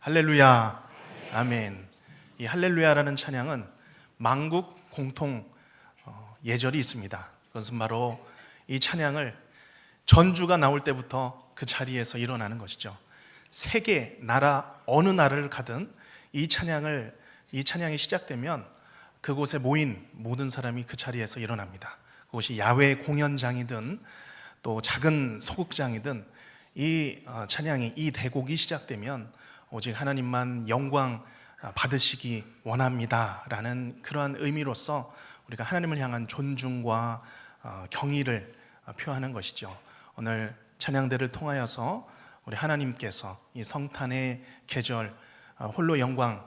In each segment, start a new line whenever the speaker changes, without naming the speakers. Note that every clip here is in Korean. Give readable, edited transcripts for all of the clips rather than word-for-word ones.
할렐루야, 아멘. 이 할렐루야라는 찬양은 만국 공통 예절이 있습니다. 그것은 바로 이 찬양을 전주가 나올 때부터 그 자리에서 일어나는 것이죠. 세계, 나라, 어느 나라를 가든 이 찬양이 시작되면 그곳에 모인 모든 사람이 그 자리에서 일어납니다. 그것이 야외 공연장이든 또 작은 소극장이든 이 찬양이, 이 대곡이 시작되면 오직 하나님만 영광 받으시기 원합니다 라는 그러한 의미로서 우리가 하나님을 향한 존중과 경의를 표하는 것이죠. 오늘 찬양대를 통하여서 우리 하나님께서 이 성탄의 계절 홀로 영광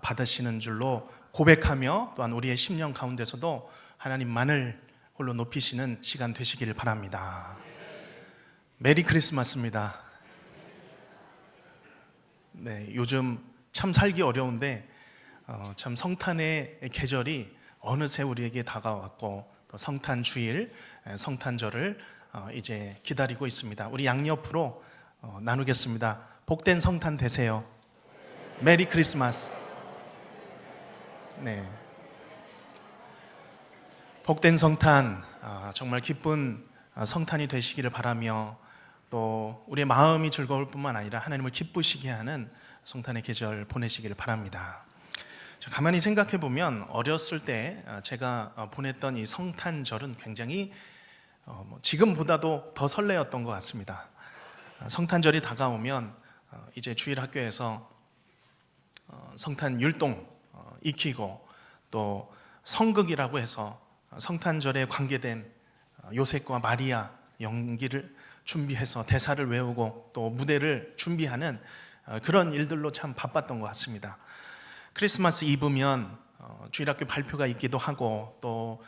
받으시는 줄로 고백하며 또한 우리의 심령 가운데서도 하나님만을 홀로 높이시는 시간 되시길 바랍니다. 메리 크리스마스입니다. 네, 요즘 참 살기 어려운데 참 성탄의 계절이 어느새 우리에게 다가왔고 또 성탄 주일, 성탄절을 이제 기다리고 있습니다. 우리 양옆으로 나누겠습니다. 복된 성탄 되세요. 메리 크리스마스. 네, 복된 성탄, 정말 기쁜 성탄이 되시기를 바라며 또 우리의 마음이 즐거울 뿐만 아니라 하나님을 기쁘시게 하는 성탄의 계절 보내시기를 바랍니다. 가만히 생각해 보면 어렸을 때 제가 보냈던 이 성탄절은 굉장히 지금보다도 더 설레었던 것 같습니다. 성탄절이 다가오면 이제 주일학교에서 성탄 율동 익히고 또 성극이라고 해서 성탄절에 관계된 요셉과 마리아 연기를 준비해서 대사를 외우고 또 무대를 준비하는 그런 일들로 참 바빴던 것 같습니다. 크리스마스 이브면 주일학교 발표가 있기도 하고 또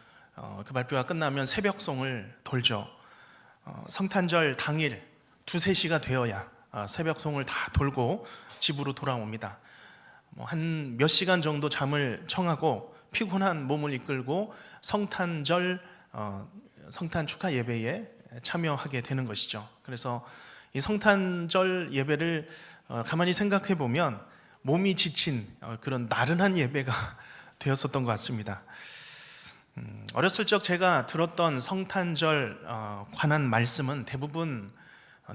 그 발표가 끝나면 새벽송을 돌죠. 성탄절 당일 2-3시가 되어야 새벽송을 다 돌고 집으로 돌아옵니다. 한 몇 시간 정도 잠을 청하고 피곤한 몸을 이끌고 성탄 축하 예배에 참여하게 되는 것이죠. 그래서 이 성탄절 예배를 가만히 생각해 보면 몸이 지친 그런 나른한 예배가 되었었던 것 같습니다. 어렸을 적 제가 들었던 성탄절 관한 말씀은 대부분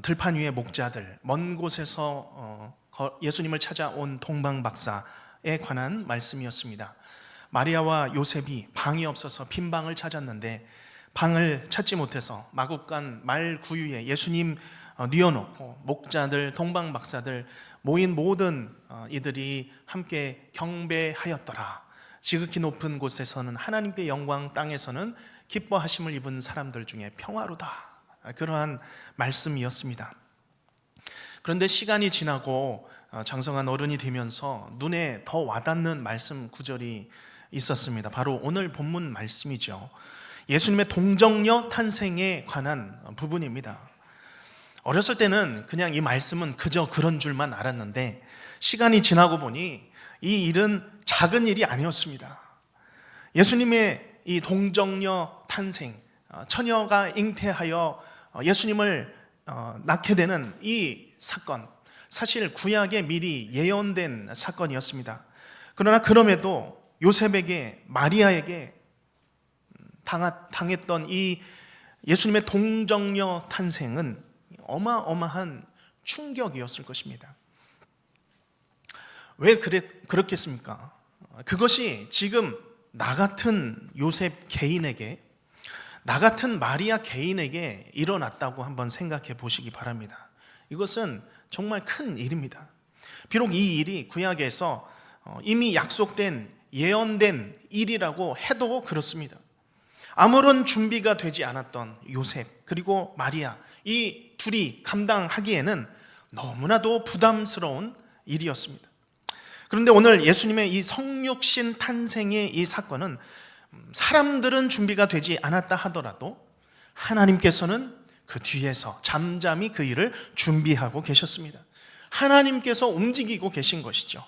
들판 위의 목자들, 먼 곳에서 예수님을 찾아온 동방박사에 관한 말씀이었습니다. 마리아와 요셉이 방이 없어서 빈 방을 찾았는데 방을 찾지 못해서 마구간 말 구유에 예수님 뉘어놓고 목자들, 동방박사들 모인 모든 이들이 함께 경배하였더라. 지극히 높은 곳에서는 하나님께 영광, 땅에서는 기뻐하심을 입은 사람들 중에 평화로다. 그러한 말씀이었습니다. 그런데 시간이 지나고 장성한 어른이 되면서 눈에 더 와닿는 말씀 구절이 있었습니다. 바로 오늘 본문 말씀이죠. 예수님의 동정녀 탄생에 관한 부분입니다. 어렸을 때는 그냥 이 말씀은 그저 그런 줄만 알았는데 시간이 지나고 보니 이 일은 작은 일이 아니었습니다. 예수님의 이 동정녀 탄생, 처녀가 잉태하여 예수님을 낳게 되는 이 사건, 사실 구약에 미리 예언된 사건이었습니다. 그러나 그럼에도 요셉에게, 마리아에게 당했던 이 예수님의 동정녀 탄생은 어마어마한 충격이었을 것입니다. 왜 그렇겠습니까? 그것이 지금 나 같은 요셉 개인에게, 나 같은 마리아 개인에게 일어났다고 한번 생각해 보시기 바랍니다. 이것은 정말 큰 일입니다. 비록 이 일이 구약에서 이미 약속된, 예언된 일이라고 해도 그렇습니다. 아무런 준비가 되지 않았던 요셉 그리고 마리아, 이 둘이 감당하기에는 너무나도 부담스러운 일이었습니다. 그런데 오늘 예수님의 이 성육신 탄생의 이 사건은 사람들은 준비가 되지 않았다 하더라도 하나님께서는 그 뒤에서 잠잠히 그 일을 준비하고 계셨습니다. 하나님께서 움직이고 계신 것이죠.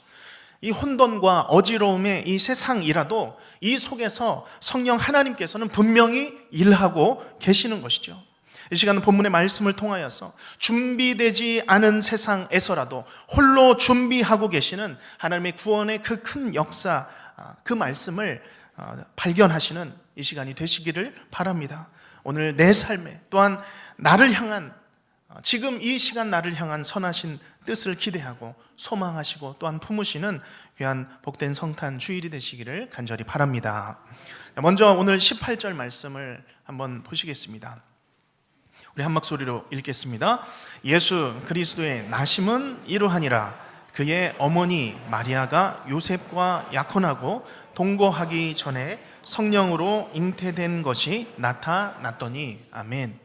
이 혼돈과 어지러움의 이 세상이라도 이 속에서 성령 하나님께서는 분명히 일하고 계시는 것이죠. 이 시간 본문의 말씀을 통하여서 준비되지 않은 세상에서라도 홀로 준비하고 계시는 하나님의 구원의 그 큰 역사, 그 말씀을 발견하시는 이 시간이 되시기를 바랍니다. 오늘 내 삶에 또한 나를 향한, 지금 이 시간 나를 향한 선하신 뜻을 기대하고 소망하시고 또한 품으시는 귀한 복된 성탄 주일이 되시기를 간절히 바랍니다. 먼저 오늘 18절 말씀을 한번 보시겠습니다. 우리 한 목소리로 읽겠습니다. 예수 그리스도의 나심은 이러하니라. 그의 어머니 마리아가 요셉과 약혼하고 동거하기 전에 성령으로 잉태된 것이 나타났더니. 아멘.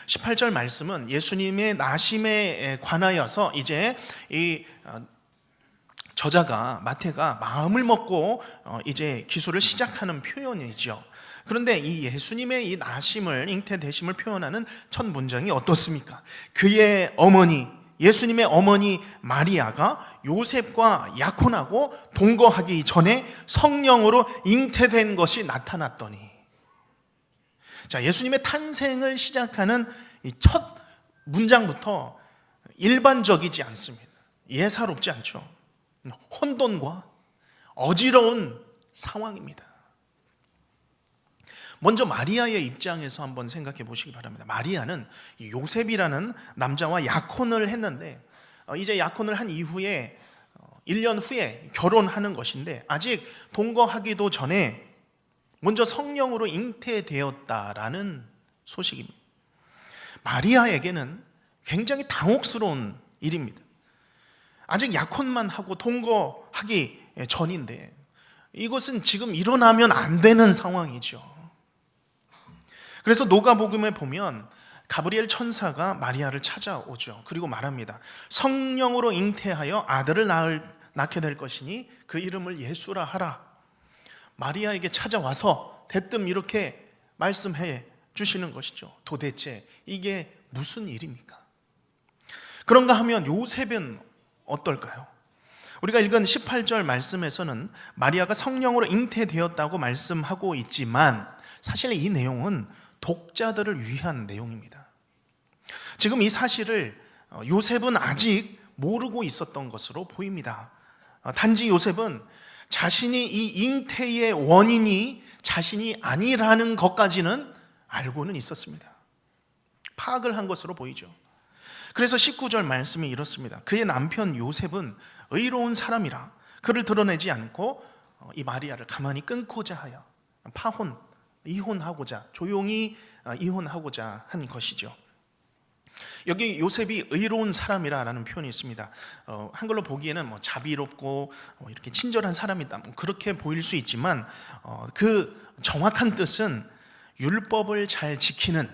18절 말씀은 예수님의 나심에 관하여서 이제 이 저자가 마태가 마음을 먹고 이제 기술을 시작하는 표현이죠. 그런데 이 예수님의 이 나심을, 잉태되심을 표현하는 첫 문장이 어떻습니까? 그의 어머니, 예수님의 어머니 마리아가 요셉과 약혼하고 동거하기 전에 성령으로 잉태된 것이 나타났더니. 자, 예수님의 탄생을 시작하는 이 첫 문장부터 일반적이지 않습니다. 예사롭지 않죠. 혼돈과 어지러운 상황입니다. 먼저 마리아의 입장에서 한번 생각해 보시기 바랍니다. 마리아는 요셉이라는 남자와 약혼을 했는데 이제 약혼을 한 이후에 1년 후에 결혼하는 것인데 아직 동거하기도 전에 먼저 성령으로 잉태되었다라는 소식입니다. 마리아에게는 굉장히 당혹스러운 일입니다. 아직 약혼만 하고 동거하기 전인데 이것은 지금 일어나면 안 되는 상황이죠. 그래서 누가복음에 보면 가브리엘 천사가 마리아를 찾아오죠. 그리고 말합니다. 성령으로 잉태하여 아들을 낳게 될 것이니 그 이름을 예수라 하라. 마리아에게 찾아와서 대뜸 이렇게 말씀해 주시는 것이죠. 도대체 이게 무슨 일입니까? 그런가 하면 요셉은 어떨까요? 우리가 읽은 18절 말씀에서는 마리아가 성령으로 잉태되었다고 말씀하고 있지만 사실 이 내용은 독자들을 위한 내용입니다. 지금 이 사실을 요셉은 아직 모르고 있었던 것으로 보입니다. 단지 요셉은 자신이 이 잉태의 원인이 자신이 아니라는 것까지는 알고는 있었습니다. 파악을 한 것으로 보이죠. 그래서 19절 말씀이 이렇습니다. 그의 남편 요셉은 의로운 사람이라 그를 드러내지 않고 이 마리아를 가만히 끊고자 하여 이혼하고자, 조용히 이혼하고자 한 것이죠. 여기 요셉이 의로운 사람이라는 표현이 있습니다. 한글로 보기에는 자비롭고 이렇게 친절한 사람이다, 그렇게 보일 수 있지만 그 정확한 뜻은 율법을 잘 지키는,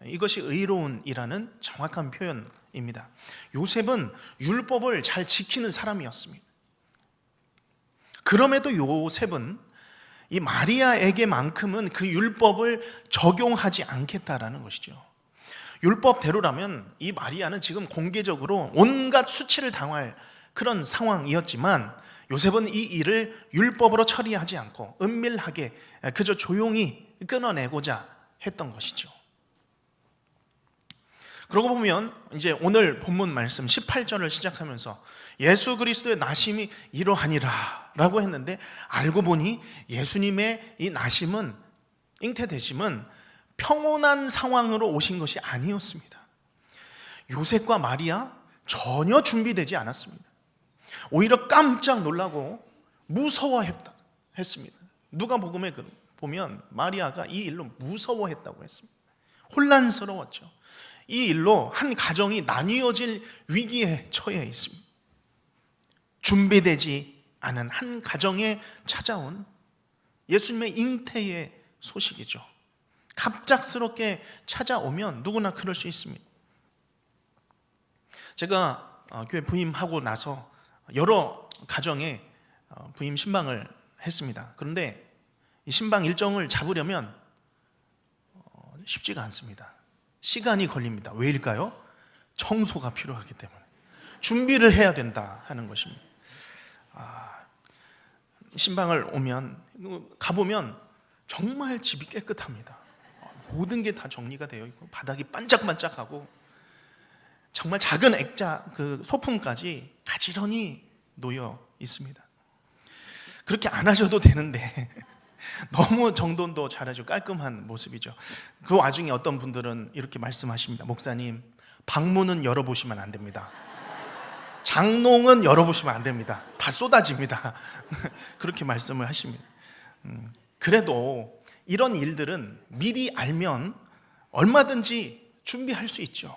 이것이 의로운이라는 정확한 표현입니다. 요셉은 율법을 잘 지키는 사람이었습니다. 그럼에도 요셉은 이 마리아에게만큼은 그 율법을 적용하지 않겠다라는 것이죠. 율법대로라면 이 마리아는 지금 공개적으로 온갖 수치를 당할 그런 상황이었지만 요셉은 이 일을 율법으로 처리하지 않고 은밀하게 그저 조용히 끊어내고자 했던 것이죠. 그러고 보면 이제 오늘 본문 말씀 18절을 시작하면서 예수 그리스도의 나심이 이러하니라 라고 했는데 알고 보니 예수님의 이 나심은, 잉태되심은 평온한 상황으로 오신 것이 아니었습니다. 요셉과 마리아 전혀 준비되지 않았습니다. 오히려 깜짝 놀라고 무서워했습니다. 누가복음에 보면 마리아가 이 일로 무서워했다고 했습니다. 혼란스러웠죠. 이 일로 한 가정이 나뉘어질 위기에 처해 있습니다. 준비되지 않은 한 가정에 찾아온 예수님의 잉태의 소식이죠. 갑작스럽게 찾아오면 누구나 그럴 수 있습니다. 제가 교회 부임하고 나서 여러 가정에 부임 신방을 했습니다. 그런데 이 신방 일정을 잡으려면 쉽지가 않습니다. 시간이 걸립니다. 왜일까요? 청소가 필요하기 때문에 준비를 해야 된다 하는 것입니다. 신방을 가보면 정말 집이 깨끗합니다. 모든 게 다 정리가 되어 있고 바닥이 반짝반짝하고 정말 작은 액자 그 소품까지 가지런히 놓여 있습니다. 그렇게 안 하셔도 되는데 너무 정돈도 잘하죠. 깔끔한 모습이죠. 그 와중에 어떤 분들은 이렇게 말씀하십니다. 목사님, 방문은 열어보시면 안 됩니다. 장롱은 열어보시면 안 됩니다. 다 쏟아집니다. 그렇게 말씀을 하십니다. 그래도 이런 일들은 미리 알면 얼마든지 준비할 수 있죠.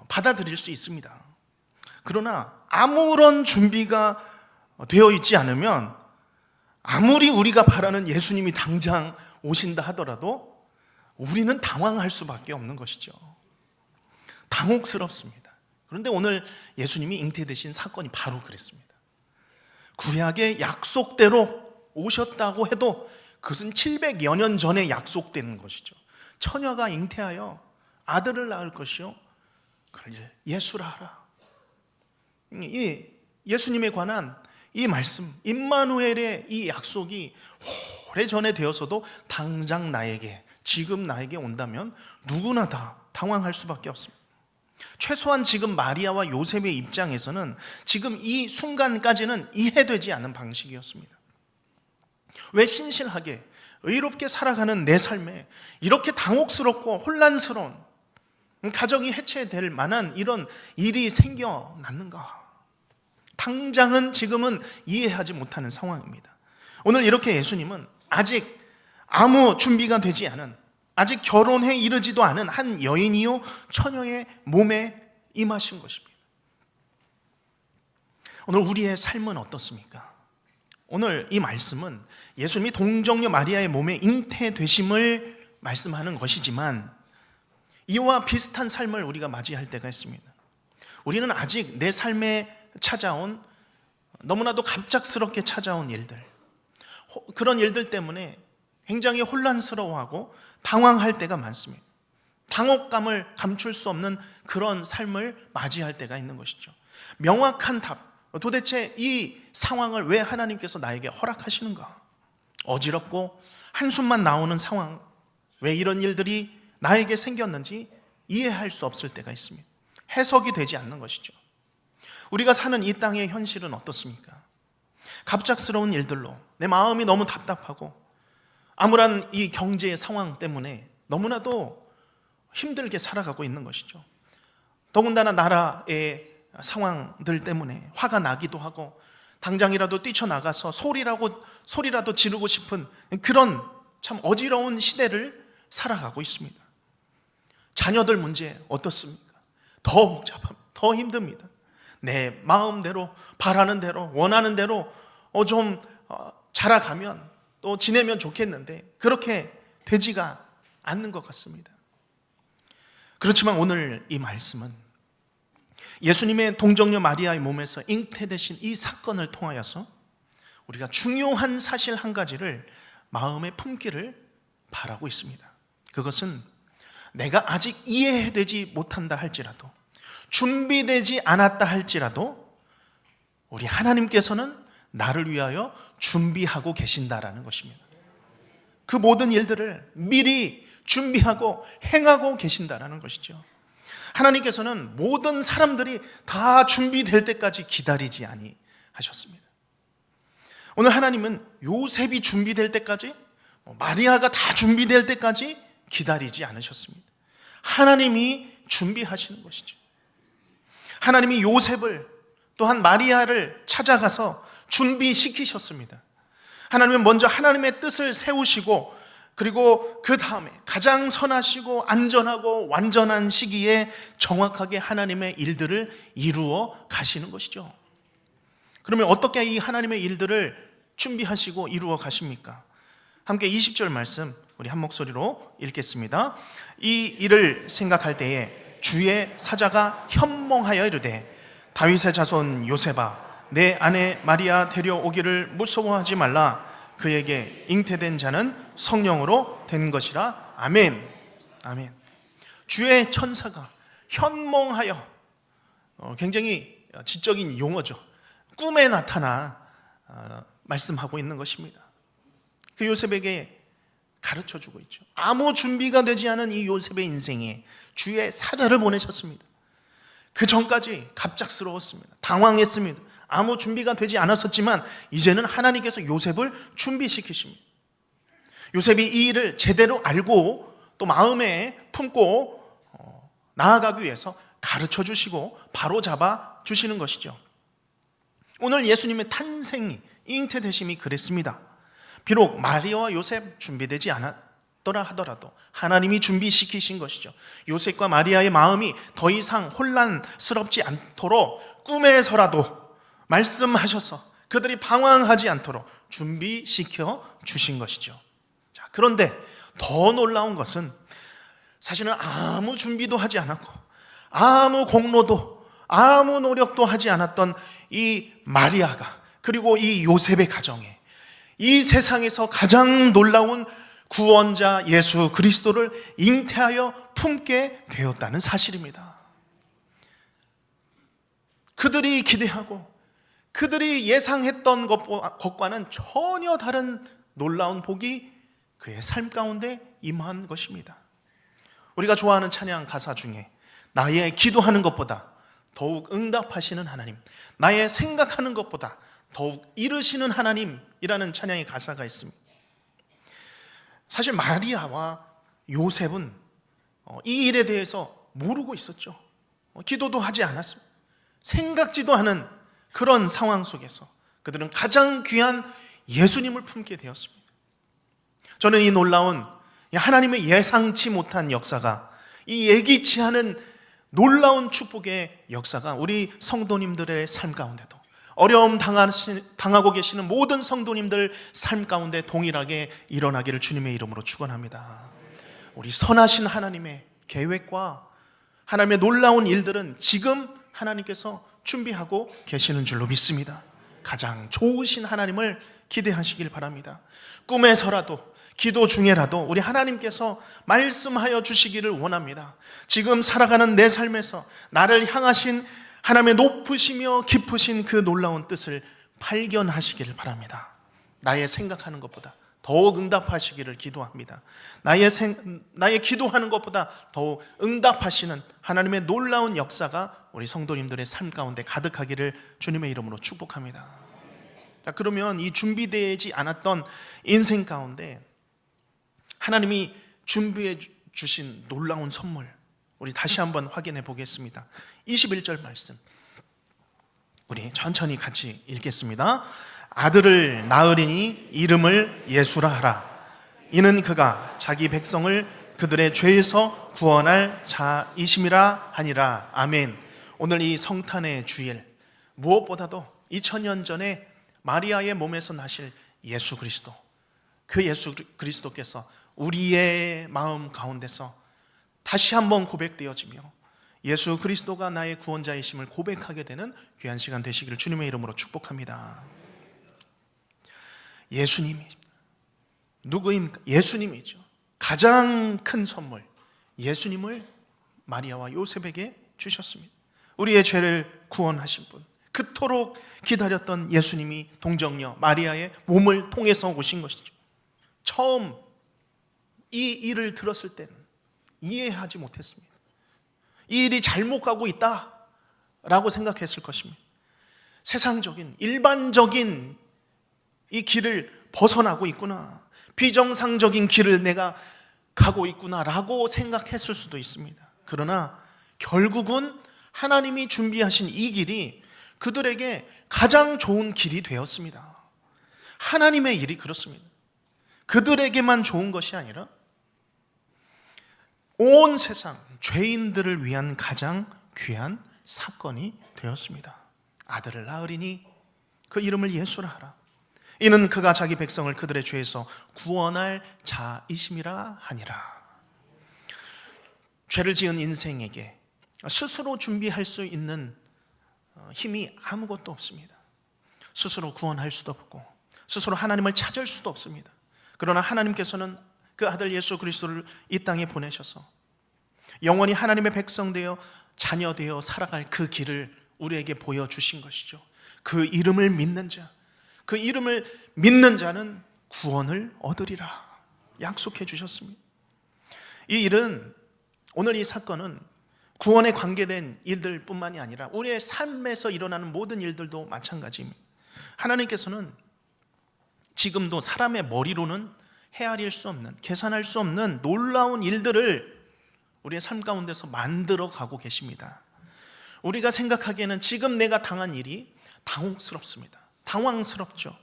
받아들일 수 있습니다. 그러나 아무런 준비가 되어 있지 않으면 아무리 우리가 바라는 예수님이 당장 오신다 하더라도 우리는 당황할 수밖에 없는 것이죠. 당혹스럽습니다. 그런데 오늘 예수님이 잉태되신 사건이 바로 그랬습니다. 구약의 약속대로 오셨다고 해도 그것은 700여 년 전에 약속된 것이죠. 처녀가 잉태하여 아들을 낳을 것이요 그를 예수라 하라. 이 예수님에 관한 이 말씀, 임마누엘의 이 약속이 오래전에 되었어도 당장 나에게, 지금 나에게 온다면 누구나 다 당황할 수밖에 없습니다. 최소한 지금 마리아와 요셉의 입장에서는 지금 이 순간까지는 이해되지 않는 방식이었습니다. 왜 신실하게 의롭게 살아가는 내 삶에 이렇게 당혹스럽고 혼란스러운 가정이 해체될 만한 이런 일이 생겨났는가? 당장은 지금은 이해하지 못하는 상황입니다. 오늘 이렇게 예수님은 아직 아무 준비가 되지 않은, 아직 결혼에 이르지도 않은 한 여인이요 처녀의 몸에 임하신 것입니다. 오늘 우리의 삶은 어떻습니까? 오늘 이 말씀은 예수님이 동정녀 마리아의 몸에 잉태되심을 말씀하는 것이지만 이와 비슷한 삶을 우리가 맞이할 때가 있습니다. 우리는 아직 내 삶에 찾아온, 너무나도 갑작스럽게 찾아온 일들, 그런 일들 때문에 굉장히 혼란스러워하고 당황할 때가 많습니다. 당혹감을 감출 수 없는 그런 삶을 맞이할 때가 있는 것이죠. 명확한 답, 도대체 이 상황을 왜 하나님께서 나에게 허락하시는가? 어지럽고 한숨만 나오는 상황, 왜 이런 일들이 나에게 생겼는지 이해할 수 없을 때가 있습니다. 해석이 되지 않는 것이죠. 우리가 사는 이 땅의 현실은 어떻습니까? 갑작스러운 일들로 내 마음이 너무 답답하고 암울한 이 경제의 상황 때문에 너무나도 힘들게 살아가고 있는 것이죠. 더군다나 나라의 상황들 때문에 화가 나기도 하고 당장이라도 뛰쳐나가서 소리라도 지르고 싶은 그런 참 어지러운 시대를 살아가고 있습니다. 자녀들 문제 어떻습니까? 더 복잡합니다. 더 힘듭니다. 내 마음대로, 바라는 대로, 원하는 대로 좀 자라가면 또 지내면 좋겠는데 그렇게 되지가 않는 것 같습니다. 그렇지만 오늘 이 말씀은 예수님의 동정녀 마리아의 몸에서 잉태되신 이 사건을 통하여서 우리가 중요한 사실 한 가지를 마음에 품기를 바라고 있습니다. 그것은 내가 아직 이해되지 못한다 할지라도, 준비되지 않았다 할지라도 우리 하나님께서는 나를 위하여 준비하고 계신다라는 것입니다. 그 모든 일들을 미리 준비하고 행하고 계신다라는 것이죠. 하나님께서는 모든 사람들이 다 준비될 때까지 기다리지 아니하셨습니다. 오늘 하나님은 요셉이 준비될 때까지, 마리아가 다 준비될 때까지 기다리지 않으셨습니다. 하나님이 준비하시는 것이죠. 하나님이 요셉을 또한 마리아를 찾아가서 준비시키셨습니다. 하나님은 먼저 하나님의 뜻을 세우시고 그리고 그 다음에 가장 선하시고 안전하고 완전한 시기에 정확하게 하나님의 일들을 이루어 가시는 것이죠. 그러면 어떻게 이 하나님의 일들을 준비하시고 이루어 가십니까? 함께 20절 말씀 우리 한 목소리로 읽겠습니다. 이 일을 생각할 때에 주의 사자가 현몽하여 이르되 다윗의 자손 요셉아 내 아내 마리아 데려오기를 무서워하지 말라. 그에게 잉태된 자는 성령으로 된 것이라. 아멘. 아멘. 주의 천사가 현몽하여, 굉장히 지적인 용어죠. 꿈에 나타나 말씀하고 있는 것입니다. 그 요셉에게 가르쳐주고 있죠. 아무 준비가 되지 않은 이 요셉의 인생에 주의 사자를 보내셨습니다. 그 전까지 갑작스러웠습니다. 당황했습니다. 아무 준비가 되지 않았었지만 이제는 하나님께서 요셉을 준비시키십니다. 요셉이 이 일을 제대로 알고 또 마음에 품고 나아가기 위해서 가르쳐 주시고 바로 잡아 주시는 것이죠. 오늘 예수님의 탄생이, 잉태되심이 그랬습니다. 비록 마리아와 요셉 준비되지 않았더라 하더라도 하나님이 준비시키신 것이죠. 요셉과 마리아의 마음이 더 이상 혼란스럽지 않도록 꿈에서라도 말씀하셔서 그들이 방황하지 않도록 준비시켜 주신 것이죠. 자, 그런데 더 놀라운 것은 사실은 아무 준비도 하지 않았고 아무 공로도 아무 노력도 하지 않았던 이 마리아가, 그리고 이 요셉의 가정에 이 세상에서 가장 놀라운 구원자 예수 그리스도를 잉태하여 품게 되었다는 사실입니다. 그들이 기대하고 그들이 예상했던 것과는 전혀 다른 놀라운 복이 그의 삶 가운데 임한 것입니다. 우리가 좋아하는 찬양 가사 중에 나의 기도하는 것보다 더욱 응답하시는 하나님, 나의 생각하는 것보다 더욱 이루시는 하나님이라는 찬양의 가사가 있습니다. 사실 마리아와 요셉은 이 일에 대해서 모르고 있었죠. 기도도 하지 않았습니다. 생각지도 않은 그런 상황 속에서 그들은 가장 귀한 예수님을 품게 되었습니다. 저는 이 놀라운 하나님의 예상치 못한 역사가, 이 예기치 않은 놀라운 축복의 역사가 우리 성도님들의 삶 가운데도, 어려움 당하고 계시는 모든 성도님들 삶 가운데 동일하게 일어나기를 주님의 이름으로 축원합니다. 우리 선하신 하나님의 계획과 하나님의 놀라운 일들은 지금 하나님께서 준비하고 계시는 줄로 믿습니다. 가장 좋으신 하나님을 기대하시길 바랍니다. 꿈에서라도 기도 중에라도 우리 하나님께서 말씀하여 주시기를 원합니다. 지금 살아가는 내 삶에서 나를 향하신 하나님의 높으시며 깊으신 그 놀라운 뜻을 발견하시기를 바랍니다. 나의 생각하는 것보다 더욱 응답하시기를 기도합니다. 나의 기도하는 것보다 더욱 응답하시는 하나님의 놀라운 역사가 우리 성도님들의 삶 가운데 가득하기를 주님의 이름으로 축복합니다. 자, 그러면 이 준비되지 않았던 인생 가운데 하나님이 준비해 주신 놀라운 선물, 우리 다시 한번 확인해 보겠습니다. 21절 말씀 우리 천천히 같이 읽겠습니다. 아들을 낳으리니 이름을 예수라 하라. 이는 그가 자기 백성을 그들의 죄에서 구원할 자이심이라 하니라. 아멘. 오늘 이 성탄의 주일, 무엇보다도 2000년 전에 마리아의 몸에서 나실 예수 그리스도, 그 예수 그리스도께서 우리의 마음 가운데서 다시 한번 고백되어지며 예수 그리스도가 나의 구원자이심을 고백하게 되는 귀한 시간 되시기를 주님의 이름으로 축복합니다. 예수님이 누구입니까? 예수님이죠. 가장 큰 선물, 예수님을 마리아와 요셉에게 주셨습니다. 우리의 죄를 구원하신 분, 그토록 기다렸던 예수님이 동정녀 마리아의 몸을 통해서 오신 것이죠. 처음 이 일을 들었을 때는 이해하지 못했습니다. 이 일이 잘못 가고 있다라고 생각했을 것입니다. 세상적인, 일반적인 이 길을 벗어나고 있구나, 비정상적인 길을 내가 가고 있구나라고 생각했을 수도 있습니다. 그러나 결국은 하나님이 준비하신 이 길이 그들에게 가장 좋은 길이 되었습니다. 하나님의 일이 그렇습니다. 그들에게만 좋은 것이 아니라 온 세상 죄인들을 위한 가장 귀한 사건이 되었습니다. 아들을 낳으리니 그 이름을 예수라 하라. 이는 그가 자기 백성을 그들의 죄에서 구원할 자이심이라 하니라. 죄를 지은 인생에게 스스로 준비할 수 있는 힘이 아무것도 없습니다. 스스로 구원할 수도 없고 스스로 하나님을 찾을 수도 없습니다. 그러나 하나님께서는 그 아들 예수 그리스도를 이 땅에 보내셔서 영원히 하나님의 백성 되어 자녀 되어 살아갈 그 길을 우리에게 보여주신 것이죠. 그 이름을 믿는 자, 그 이름을 믿는 자는 구원을 얻으리라. 약속해 주셨습니다. 이 일은, 오늘 이 사건은 구원에 관계된 일들뿐만이 아니라 우리의 삶에서 일어나는 모든 일들도 마찬가지입니다. 하나님께서는 지금도 사람의 머리로는 헤아릴 수 없는, 계산할 수 없는 놀라운 일들을 우리의 삶 가운데서 만들어 가고 계십니다. 우리가 생각하기에는 지금 내가 당한 일이 당혹스럽습니다. 당황스럽죠.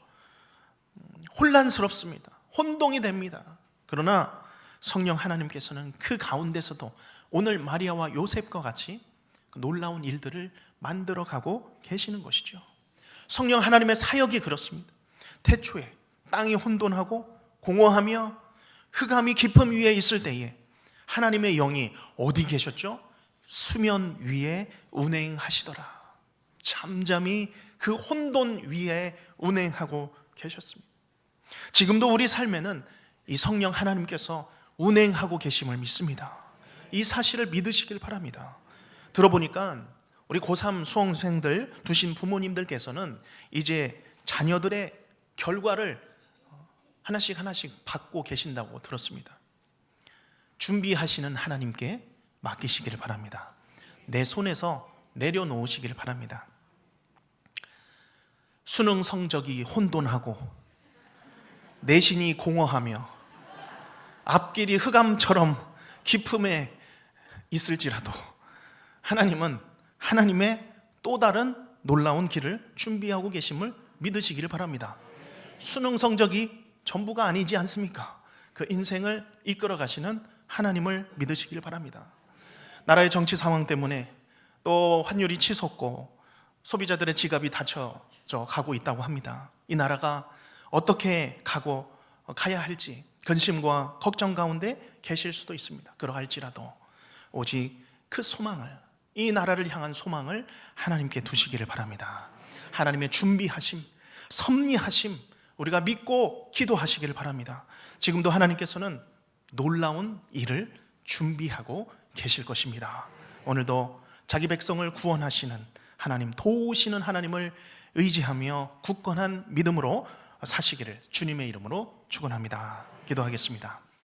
혼란스럽습니다. 혼동이 됩니다. 그러나 성령 하나님께서는 그 가운데서도 오늘 마리아와 요셉과 같이 놀라운 일들을 만들어 가고 계시는 것이죠. 성령 하나님의 사역이 그렇습니다. 태초에 땅이 혼돈하고 공허하며 흑암이 깊음 위에 있을 때에 하나님의 영이 어디 계셨죠? 수면 위에 운행하시더라. 잠잠히 그 혼돈 위에 운행하고 계셨습니다. 지금도 우리 삶에는 이 성령 하나님께서 운행하고 계심을 믿습니다. 이 사실을 믿으시길 바랍니다. 들어보니까 우리 고3 수험생들 두신 부모님들께서는 이제 자녀들의 결과를 하나씩 받고 계신다고 들었습니다. 준비하시는 하나님께 맡기시기를 바랍니다. 내 손에서 내려놓으시기를 바랍니다. 수능 성적이 혼돈하고 내신이 공허하며 앞길이 흑암처럼 깊음에 있을지라도 하나님은 하나님의 또 다른 놀라운 길을 준비하고 계심을 믿으시기를 바랍니다. 수능 성적이 전부가 아니지 않습니까? 그 인생을 이끌어 가시는 하나님을 믿으시길 바랍니다. 나라의 정치 상황 때문에 또 환율이 치솟고 소비자들의 지갑이 닫혀져 가고 있다고 합니다. 이 나라가 어떻게 가야 할지 근심과 걱정 가운데 계실 수도 있습니다. 그러할지라도 오직 그 소망을, 이 나라를 향한 소망을 하나님께 두시기를 바랍니다. 하나님의 준비하심, 섭리하심, 우리가 믿고 기도하시기를 바랍니다. 지금도 하나님께서는 놀라운 일을 준비하고 계실 것입니다. 오늘도 자기 백성을 구원하시는 하나님, 도우시는 하나님을 의지하며 굳건한 믿음으로 사시기를 주님의 이름으로 축원합니다. 기도하겠습니다.